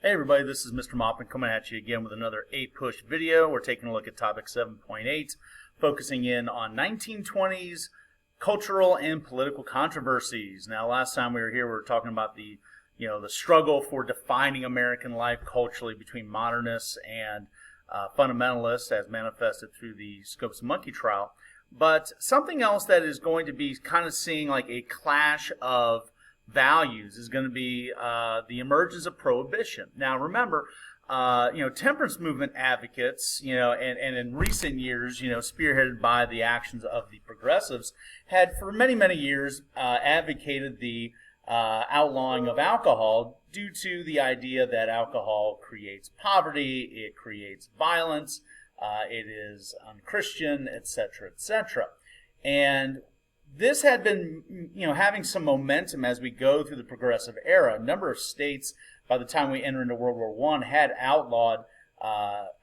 Hey everybody, this is Mr. Moppin coming at you again with another APUSH video. We're taking a look at topic 7.8, focusing in on 1920s cultural and political controversies. Now, last time we were here, we were talking about the struggle for defining American life culturally between modernists and fundamentalists, as manifested through the Scopes and Monkey trial. But something else that is going to be kind of seeing like a clash of values is going to be the emergence of prohibition. Now, remember, temperance movement advocates, and in recent years, spearheaded by the actions of the progressives, had for many, many years advocated the outlawing of alcohol due to the idea that alcohol creates poverty, it creates violence, it is unchristian, etc., etc. And this had been, having some momentum as we go through the progressive era. A number of states, by the time we enter into World War I, had outlawed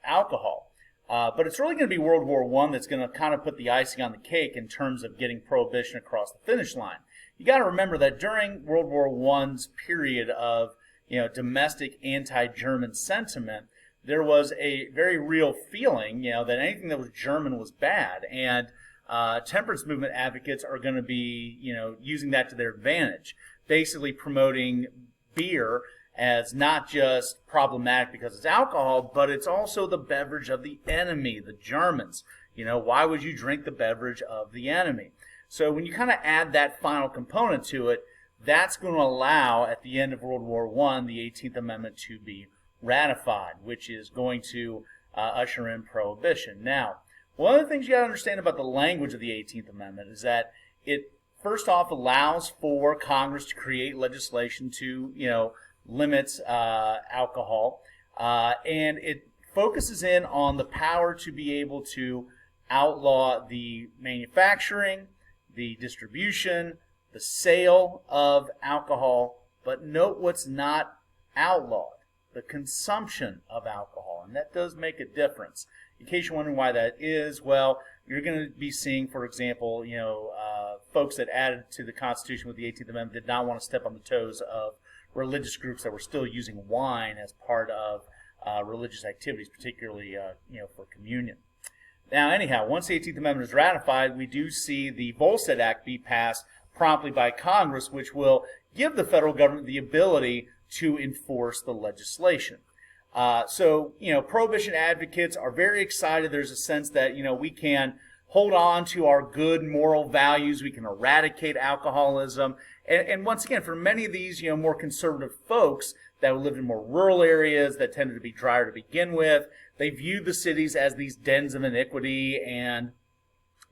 alcohol. But it's really going to be World War I that's going to kind of put the icing on the cake in terms of getting prohibition across the finish line. You got to remember that during World War I's period of, domestic anti-German sentiment, there was a very real feeling, that anything that was German was bad, and temperance movement advocates are going to be, using that to their advantage, basically promoting beer as not just problematic because it's alcohol, but it's also the beverage of the enemy, the Germans. Why would you drink the beverage of the enemy? So when you kind of add that final component to it, that's going to allow, at the end of World War I, the 18th Amendment to be ratified, which is going to usher in prohibition. Now, one of the things you got to understand about the language of the 18th Amendment is that it, first off, allows for Congress to create legislation to, limit alcohol, and it focuses in on the power to be able to outlaw the manufacturing, the distribution, the sale of alcohol, but note what's not outlawed: the consumption of alcohol, and that does make a difference. In case you're wondering why that is, well, you're going to be seeing, for example, folks that added to the Constitution with the 18th Amendment did not want to step on the toes of religious groups that were still using wine as part of religious activities, particularly, for communion. Now, anyhow, once the 18th Amendment is ratified, we do see the Volstead Act be passed promptly by Congress, which will give the federal government the ability to enforce the legislation. So, prohibition advocates are very excited. There's a sense that, we can hold on to our good moral values. We can eradicate alcoholism. And once again, for many of these, more conservative folks that lived in more rural areas that tended to be drier to begin with, they viewed the cities as these dens of iniquity and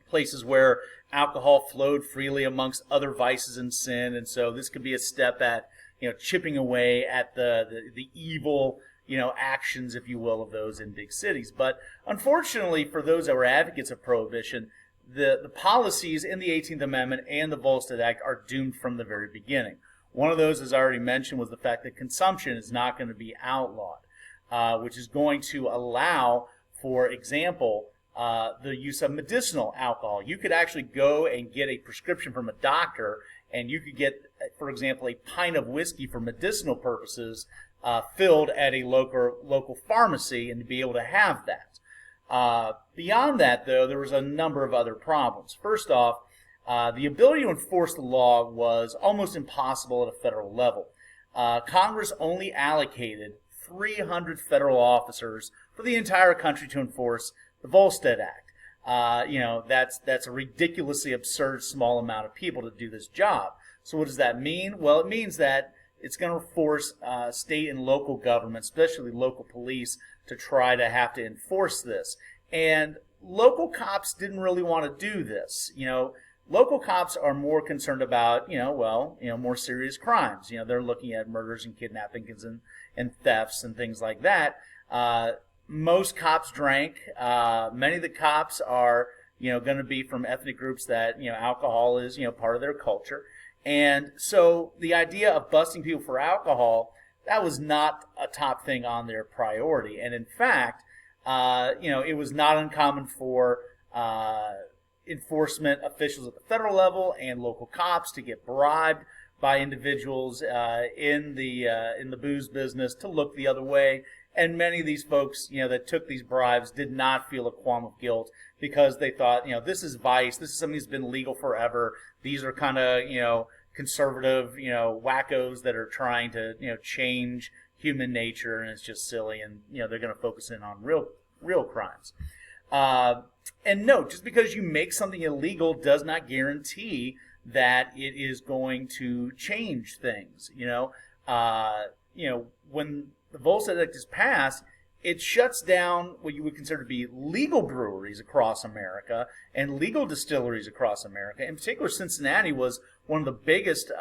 places where alcohol flowed freely amongst other vices and sin. And so this could be a step at, chipping away at the evil, actions, if you will, of those in big cities. But unfortunately, for those that were advocates of prohibition, the policies in the 18th Amendment and the Volstead Act are doomed from the very beginning. One of those, as I already mentioned, was the fact that consumption is not going to be outlawed, which is going to allow, for example, the use of medicinal alcohol. You could actually go and get a prescription from a doctor, and you could get, for example, a pint of whiskey for medicinal purposes filled at a local pharmacy, and to be able to have that. Beyond that, though, there was a number of other problems. First off, the ability to enforce the law was almost impossible at a federal level. Congress only allocated 300 federal officers for the entire country to enforce the Volstead Act. That's a ridiculously absurd small amount of people to do this job. So what does that mean? Well, it means that it's going to force state and local governments, especially local police, to try to have to enforce this. And local cops didn't really want to do this. Local cops are more concerned about, more serious crimes. They're looking at murders and kidnappings and thefts and things like that. Most cops drank. Many of the cops are, going to be from ethnic groups that, alcohol is, part of their culture. And so the idea of busting people for alcohol, that was not a top thing on their priority. And in fact, it was not uncommon for enforcement officials at the federal level and local cops to get bribed by individuals in the booze business to look the other way. And many of these folks, that took these bribes did not feel a qualm of guilt because they thought, this is vice. This is something that's been legal forever. These are kind of, conservative, wackos that are trying to, change human nature, and it's just silly. And, they're going to focus in on real crimes. And no, just because you make something illegal does not guarantee that it is going to change things. When the Volstead Act is passed, it shuts down what you would consider to be legal breweries across America and legal distilleries across America. In particular, Cincinnati was one of the biggest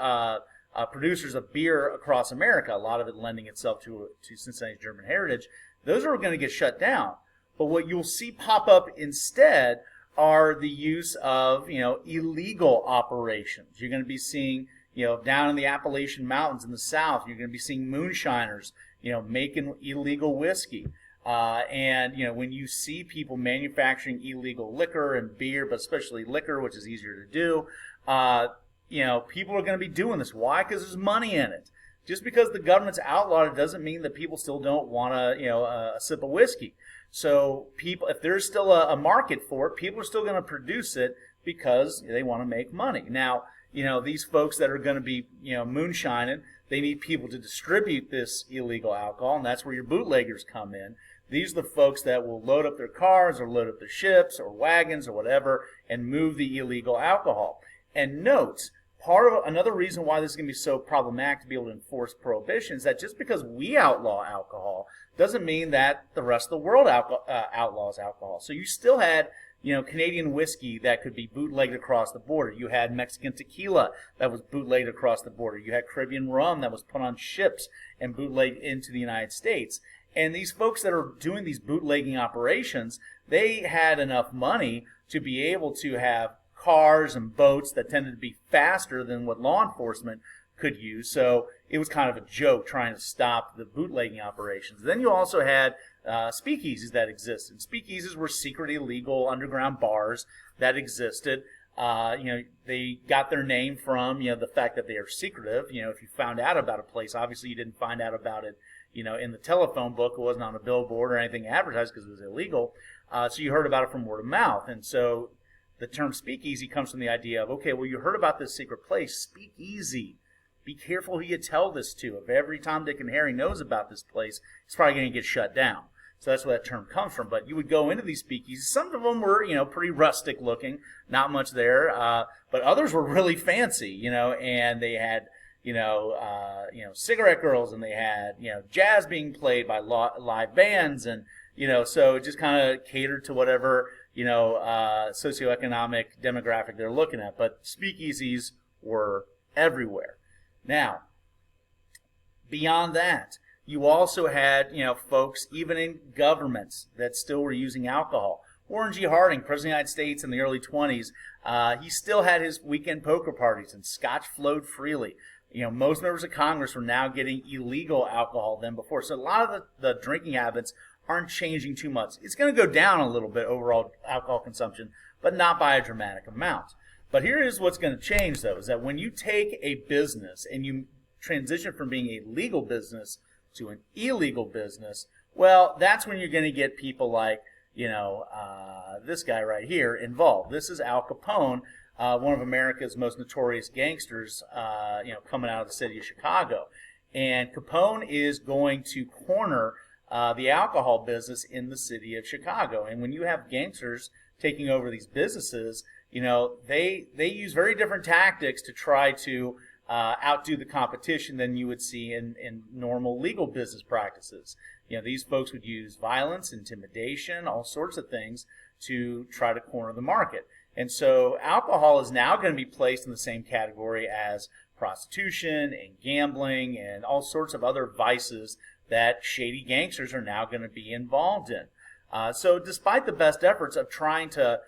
producers of beer across America, a lot of it lending itself to Cincinnati's German heritage. Those are going to get shut down. But what you'll see pop up instead are the use of, illegal operations. You're going to be seeing, down in the Appalachian Mountains in the South, you're going to be seeing moonshiners, making illegal whiskey. And when you see people manufacturing illegal liquor and beer, but especially liquor, which is easier to do, people are going to be doing this. Why? Because there's money in it. Just because the government's outlawed it doesn't mean that people still don't want a sip of whiskey. So people, if there's still a market for it, people are still going to produce it because they want to make money. Now, these folks that are going to be, moonshining, they need people to distribute this illegal alcohol, and that's where your bootleggers come in. These are the folks that will load up their cars or load up their ships or wagons or whatever and move the illegal alcohol. And note, another reason why this is going to be so problematic to be able to enforce prohibition is that just because we outlaw alcohol doesn't mean that the rest of the world outlaws alcohol. So you still had, Canadian whiskey that could be bootlegged across the border. You had Mexican tequila that was bootlegged across the border. You had Caribbean rum that was put on ships and bootlegged into the United States. And these folks that are doing these bootlegging operations, they had enough money to be able to have cars and boats that tended to be faster than what law enforcement could use. So it was kind of a joke trying to stop the bootlegging operations. Then you also had speakeasies that existed. Speakeasies were secret, illegal underground bars that existed. They got their name from the fact that they are secretive. If you found out about a place, obviously you didn't find out about it in the telephone book. It wasn't on a billboard or anything advertised because it was illegal. So you heard about it from word of mouth. And so the term speakeasy comes from the idea of, okay, well, you heard about this secret place, speak easy. Be careful who you tell this to. If every Tom, Dick, and Harry knows about this place, it's probably going to get shut down. So that's where that term comes from. But you would go into these speakeasies. Some of them were, pretty rustic looking, not much there. But others were really fancy, and they had, cigarette girls, and they had, jazz being played by live bands, and so it just kind of catered to whatever socioeconomic demographic they're looking at. But speakeasies were everywhere. Now, beyond that, you also had, folks even in governments that still were using alcohol. Warren G. Harding, President of the United States in the early 20s, he still had his weekend poker parties, and scotch flowed freely. Most members of Congress were now getting illegal alcohol than before. So a lot of the drinking habits aren't changing too much. It's going to go down a little bit, overall alcohol consumption, but not by a dramatic amount. But here is what's going to change, though, is that when you take a business and you transition from being a legal business to an illegal business, well, that's when you're going to get people like, this guy right here involved. This is Al Capone, one of America's most notorious gangsters, coming out of the city of Chicago. And Capone is going to corner the alcohol business in the city of Chicago. And when you have gangsters taking over these businesses, they use very different tactics to try to outdo the competition than you would see in normal legal business practices. These folks would use violence, intimidation, all sorts of things to try to corner the market. And so alcohol is now going to be placed in the same category as prostitution and gambling and all sorts of other vices that shady gangsters are now going to be involved in. So despite the best efforts of trying to,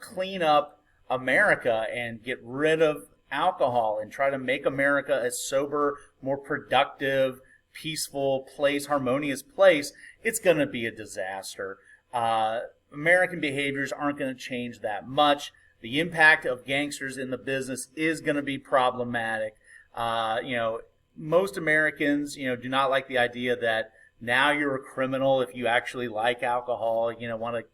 clean up America and get rid of alcohol and try to make America a sober, more productive, peaceful place, harmonious place, it's going to be a disaster. American behaviors aren't going to change that much. The impact of gangsters in the business is going to be problematic. Most Americans, do not like the idea that now you're a criminal if you actually like alcohol, want to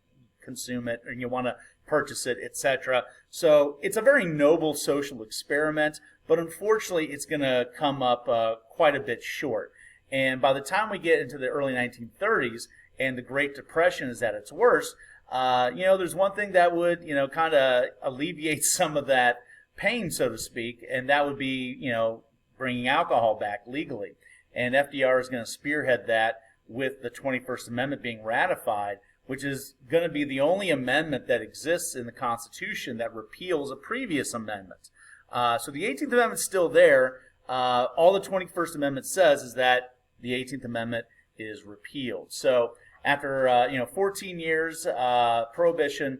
consume it, and you want to purchase it, etc. So it's a very noble social experiment, but unfortunately it's going to come up quite a bit short. And by the time we get into the early 1930s and the Great Depression is at its worst, there's one thing that would, kind of alleviate some of that pain, so to speak, and that would be, bringing alcohol back legally. And FDR is going to spearhead that with the 21st Amendment being ratified, which is going to be the only amendment that exists in the Constitution that repeals a previous amendment. So the 18th Amendment's still there. All the 21st Amendment says is that the 18th Amendment is repealed. So after 14 years, Prohibition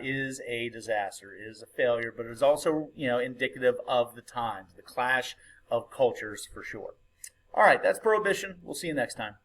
is a disaster, is a failure, but it is also indicative of the times, the clash of cultures for sure. All right, that's Prohibition. We'll see you next time.